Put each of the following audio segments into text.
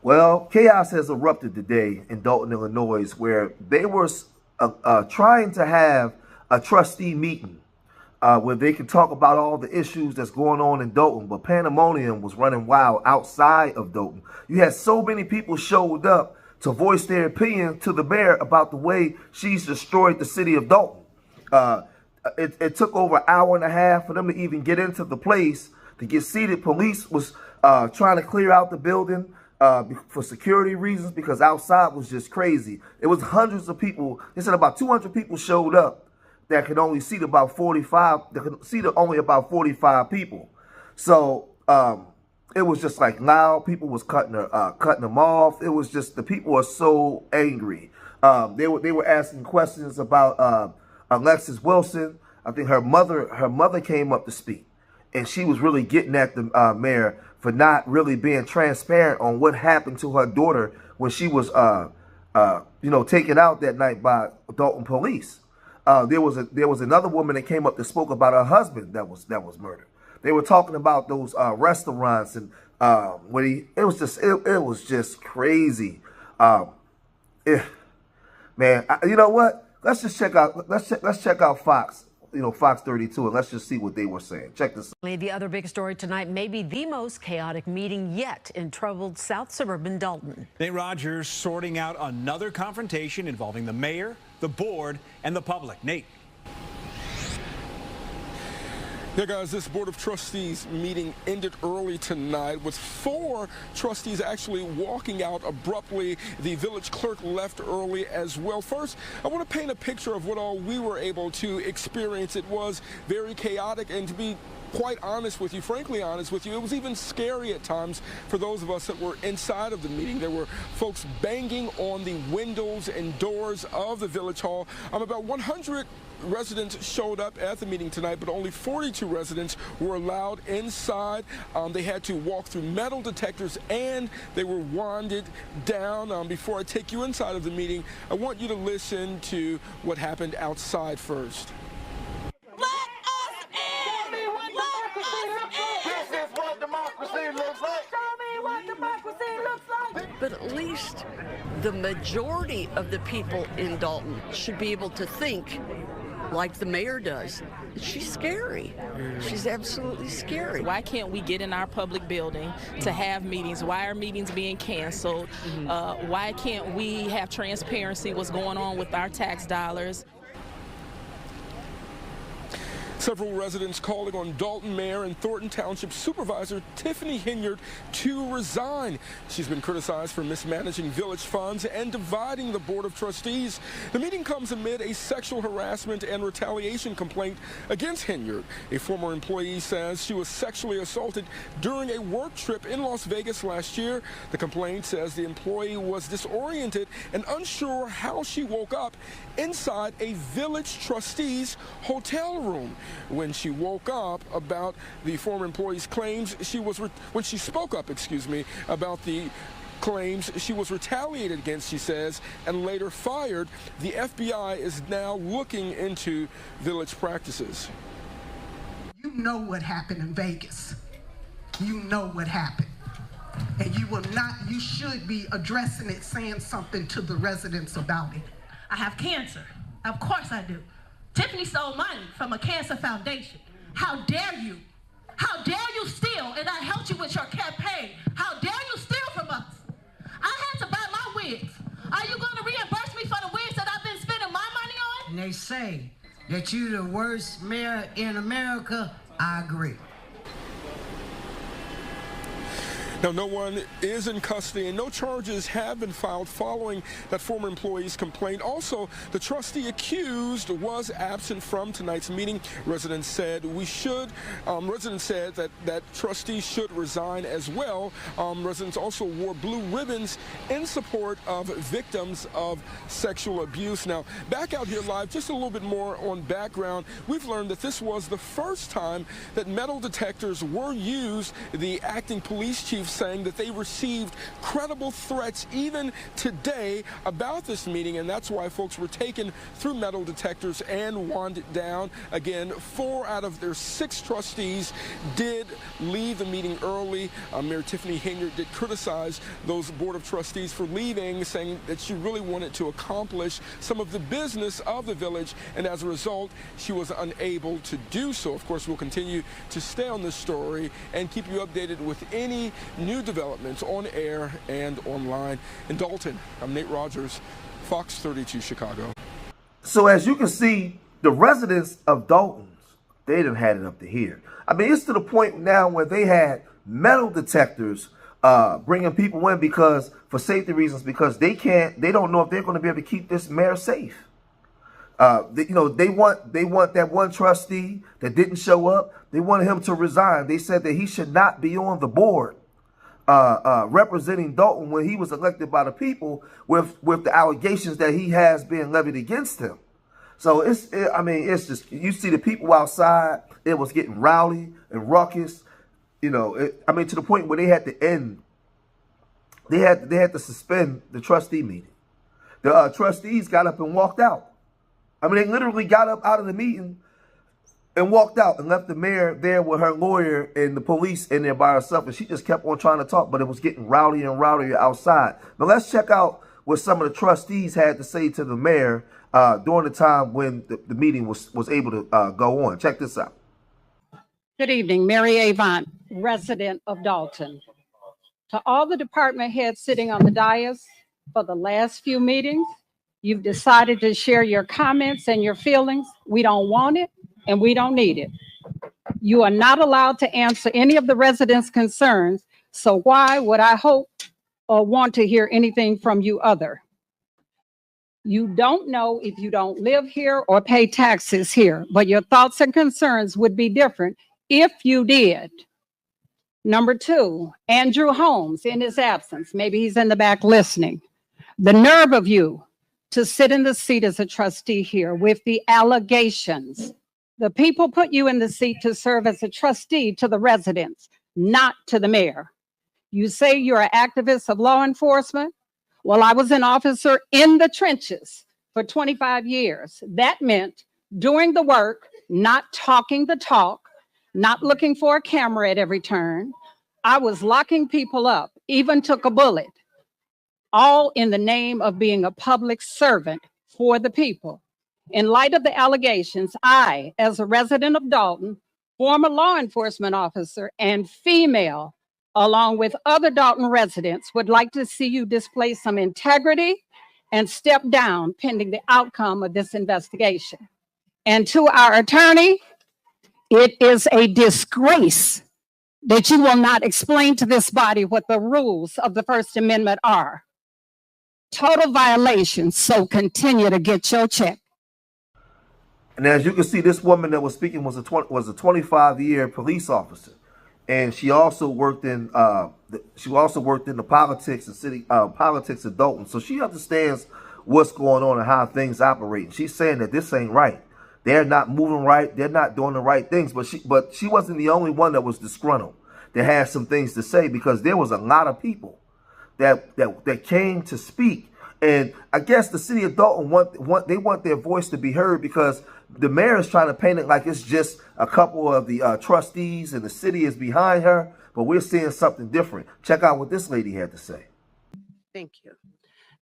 Well, chaos has erupted today in Dolton, Illinois, where they were trying to have a trustee meeting where they could talk about all the issues that's going on in Dolton. But pandemonium was running wild outside of Dolton. You had so many people showed up to voice their opinion to the mayor about the way she's destroyed the city of Dolton. It took over an hour and a half for them to even get into the place to get seated. Police was trying to clear out the building for security reasons because outside was just crazy. It was hundreds of people. They said about 200 people showed up that could only seat about 45. That could seat only about 45 people. So it was just like loud. People was cutting them off. It was just the people are so angry. They were asking questions about Alexis Wilson. I think her mother came up to speak, and she was really getting at the mayor for not really being transparent on what happened to her daughter when she was taken out that night by Dolton police. There was another woman that came up that spoke about her husband that was murdered. They were talking about those restaurants and it was just crazy. Man, you know what? Let's check out Fox. Fox 32, and let's just see what they were saying. Check this out. The other big story tonight may be the most chaotic meeting yet in troubled South suburban Dolton. Nate Rogers sorting out another confrontation involving the mayor, the board, and the public. Nate. Yeah, guys, this Board of Trustees meeting ended early tonight with 4 trustees actually walking out abruptly. The village clerk left early as well. First, I want to paint a picture of what all we were able to experience. It was very chaotic, and to be quite honest with you, frankly honest with you, it was even scary at times for those of us that were inside of the meeting. There were folks banging on the windows and doors of the village hall. About 100 residents showed up at the meeting tonight, but only 42 residents were allowed inside. They had to walk through metal detectors, and they were wanded down. Before I take you inside of the meeting, I want you to listen to what happened outside first. But at least the majority of the people in Dolton should be able to think like the mayor does. She's scary. She's absolutely scary. Why can't we get in our public building to have meetings? Why are meetings being canceled? Why can't we have transparency what's going on with our tax dollars? Several residents calling on Dolton Mayor and Thornton Township Supervisor Tiffany Henyard to resign. She's been criticized for mismanaging village funds and dividing the Board of Trustees. The meeting comes amid a sexual harassment and retaliation complaint against Henyard. A former employee says she was sexually assaulted during a work trip in Las Vegas last year. The complaint says the employee was disoriented and unsure how she woke up inside a village trustee's hotel room. When she woke up about the former employee's claims, when she spoke up, about the claims, she was retaliated against, she says, and later fired. The FBI is now looking into village practices. You know what happened in Vegas. You know what happened. And you should be addressing it, saying something to the residents about it. I have cancer. Of course I do. Tiffany stole money from a cancer foundation. How dare you? How dare you steal? And I helped you with your campaign. How dare you steal from us? I had to buy my wigs. Are you going to reimburse me for the wigs that I've been spending my money on? And they say that you're the worst mayor in America. I agree. Now, no one is in custody and no charges have been filed following that former employee's complaint. Also, the trustee accused was absent from tonight's meeting. Residents said that trustee should resign as well. Residents also wore blue ribbons in support of victims of sexual abuse. Now, back out here live, just a little bit more on background. We've learned that this was the first time that metal detectors were used. The acting police chief saying that they received credible threats even today about this meeting, and that's why folks were taken through metal detectors and wanded down. Again, 4 out of their 6 trustees did leave the meeting early. Mayor Tiffany Henyard did criticize those Board of Trustees for leaving, saying that she really wanted to accomplish some of the business of the village, and as a result, she was unable to do so. Of course, we'll continue to stay on this story and keep you updated with any new developments on air and online. In Dolton, I'm Nate Rogers, Fox 32 Chicago. So as you can see, the residents of Dolton, they done had it up to here. I mean, it's to the point now where they had metal detectors bringing people in because for safety reasons, because they don't know if they're going to be able to keep this mayor safe. They want that one trustee that didn't show up. They wanted him to resign. They said that he should not be on the board representing Dolton when he was elected by the people with the allegations that he has been levied against him. So it's just, you see the people outside, it was getting rowdy and ruckus, to the point where they had to end, they had to suspend the trustee meeting. The trustees got up and walked out. I mean, they literally got up out of the meeting and walked out and left the mayor there with her lawyer and the police in there by herself. And she just kept on trying to talk, but it was getting rowdier and rowdier outside. Now, let's check out what some of the trustees had to say to the mayor during the time when the meeting was able to go on. Check this out. Good evening, Mary Avant, resident of Dolton. To all the department heads sitting on the dais for the last few meetings, you've decided to share your comments and your feelings. We don't want it and we don't need it. You are not allowed to answer any of the residents' concerns, so why would I hope or want to hear anything from you other? You don't know if you don't live here or pay taxes here, but your thoughts and concerns would be different if you did. Number 2, Andrew Holmes, in his absence, maybe he's in the back listening. The nerve of you to sit in the seat as a trustee here with the allegations. The people put you in the seat to serve as a trustee to the residents, not to the mayor. You say you're an activist of law enforcement. Well, I was an officer in the trenches for 25 years. That meant doing the work, not talking the talk, not looking for a camera at every turn. I was locking people up, even took a bullet, all in the name of being a public servant for the people. In light of the allegations, I, as a resident of Dolton, former law enforcement officer and female, along with other Dolton residents, would like to see you display some integrity and step down pending the outcome of this investigation. And to our attorney, it is a disgrace that you will not explain to this body what the rules of the First Amendment are. Total violation, so continue to get your check. And as you can see, this woman that was speaking was a 25-year police officer, and she also worked in the politics and city politics of Dolton. So she understands what's going on and how things operate. And she's saying that this ain't right. They're not moving right. They're not doing the right things. But she wasn't the only one that was disgruntled, that had some things to say, because there was a lot of people that came to speak. And I guess the city of Dolton want their voice to be heard, because the mayor is trying to paint it like it's just a couple of the trustees and the city is behind her, but we're seeing something different. Check out what this lady had to say. Thank you.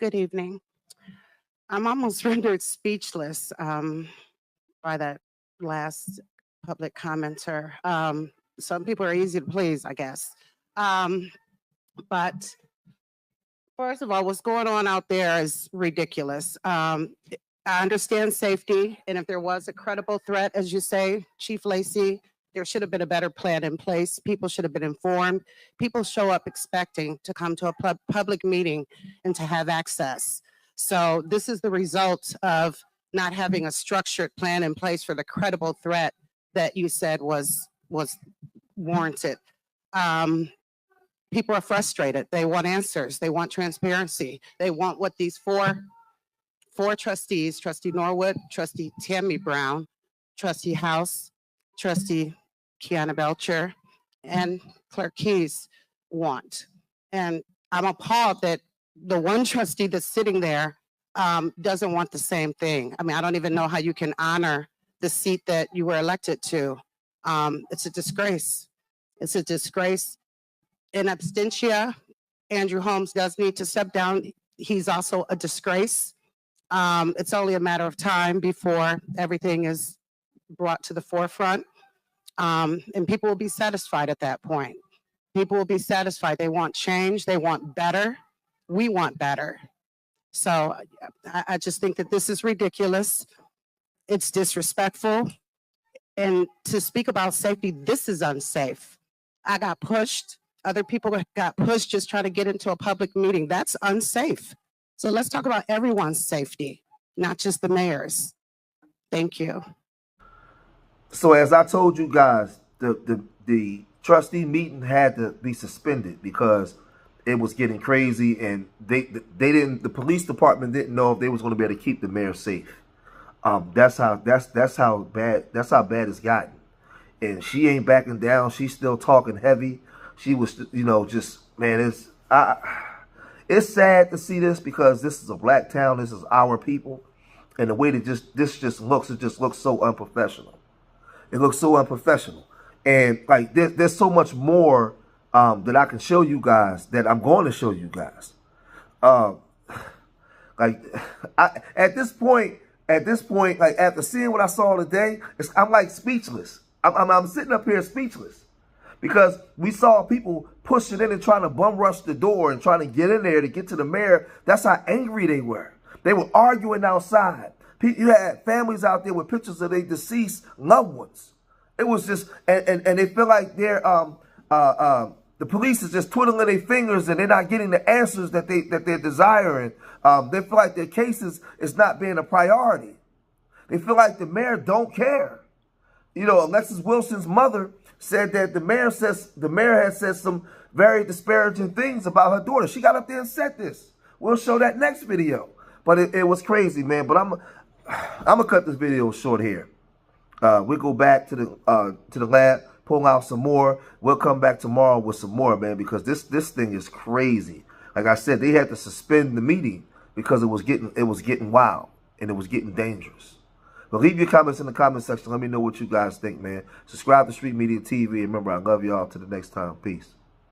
Good evening. I'm almost rendered speechless by that last public commenter. Some people are easy to please, I guess. But first of all, what's going on out there is ridiculous. I understand safety, and if there was a credible threat, as you say, Chief Lacey, there should have been a better plan in place. People should have been informed. People show up expecting to come to a public meeting and to have access. So this is the result of not having a structured plan in place for the credible threat that you said was warranted. People are frustrated. They want answers. They want transparency. They want what these four trustees, Trustee Norwood, Trustee Tammy Brown, Trustee House, Trustee Kiana Belcher, and Clerk Keys, want. And I'm appalled that the one trustee that's sitting there doesn't want the same thing. I mean, I don't even know how you can honor the seat that you were elected to. It's a disgrace. It's a disgrace. In absentia, Andrew Holmes does need to step down. He's also a disgrace. It's only a matter of time before everything is brought to the forefront. And people will be satisfied at that point. People will be satisfied. They want change. They want better. We want better. So I just think that this is ridiculous. It's disrespectful. And to speak about safety, this is unsafe. I got pushed. Other people got pushed just trying to get into a public meeting. That's unsafe. So let's talk about everyone's safety, not just the mayor's. Thank you. So as I told you guys, the trustee meeting had to be suspended because it was getting crazy, and the police department didn't know if they was going to be able to keep the mayor safe. That's how bad it's gotten. And she ain't backing down. She's still talking heavy. She was, just, man, it's sad to see this because this is a black town. This is our people. And the way that this just looks, it just looks so unprofessional. It looks so unprofessional. And like there's so much more that I can show you guys, that I'm going to show you guys. At this point, like after seeing what I saw today, I'm like speechless. I'm sitting up here speechless because we saw people pushing in and trying to bum rush the door and trying to get in there to get to the mayor. That's how angry they were. They were arguing outside. You had families out there with pictures of their deceased loved ones. It was just, and they feel like they're the police is just twiddling their fingers and they're not getting the answers that they're desiring. They feel like their cases is not being a priority. They feel like the mayor don't care. Alexis Wilson's mother said that the mayor had said some very disparaging things about her daughter. She got up there and said this. We'll show that next video. But it was crazy, man. But I'm gonna cut this video short here. We'll go back to the lab, pull out some more. We'll come back tomorrow with some more, man, because this thing is crazy. Like I said, they had to suspend the meeting because it was getting wild and it was getting dangerous. But leave your comments in the comment section. Let me know what you guys think, man. Subscribe to Street Media TV. And remember, I love y'all. Till the next time. Peace.